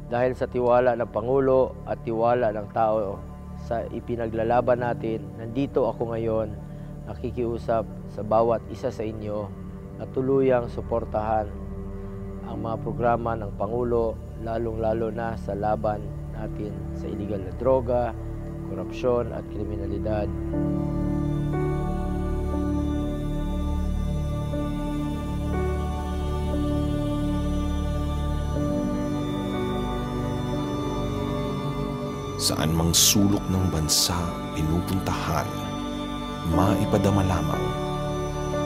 Dahil sa tiwala ng Pangulo at tiwala ng tao sa ipinaglalaban natin, nandito ako ngayon nakikiusap sa bawat isa sa inyo na tuluyang suportahan ang mga programa ng Pangulo, lalong-lalo na sa laban natin sa iligal na droga, korupsyon at kriminalidad. Saan mang sulok ng bansa pinupuntahan, maipadama lamang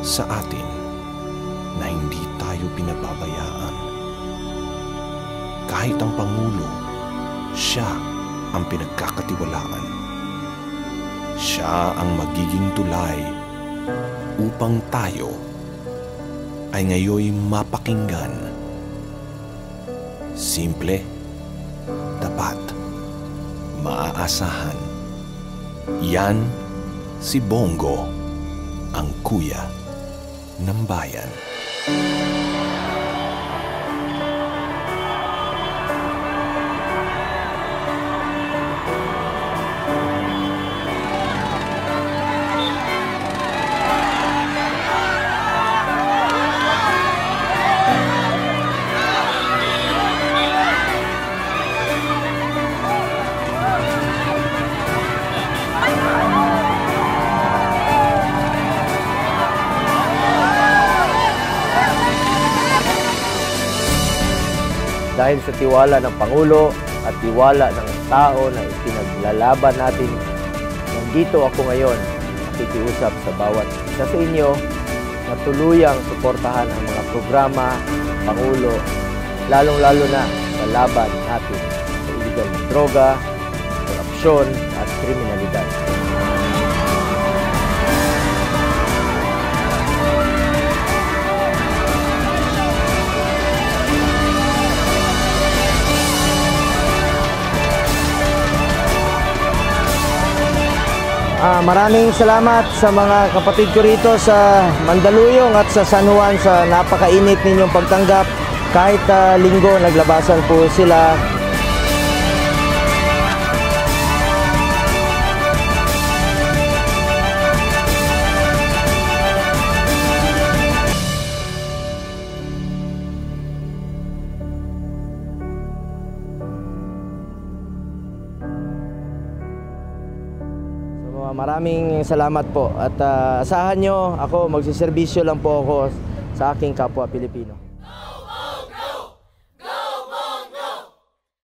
sa atin na hindi tayo pinababayaan. Kahit ang Pangulo, siya ang pinagkakatiwalaan. Siya ang magiging tulay upang tayo ay ngayoy mapakinggan. Simple, tapat, maaasahan. Yan si Bongo, ang kuya ng bayan. Dahil sa tiwala ng Pangulo at tiwala ng tao na ipinaglalaban natin, nandito ako ngayon nakikiusap sa bawat isa sa inyo na tuluyang suportahan ang mga programa ng Pangulo, lalong-lalo na sa laban natin sa iligal na droga, korupsyon at kriminalidad. Maraming salamat sa mga kapatid ko rito sa Mandaluyong at sa San Juan sa napakainit ninyong pagtanggap. Kahit linggo naglabasan po sila. Maraming salamat po at asahan nyo ako magsiservisyo lang po ako sa aking kapwa Pilipino.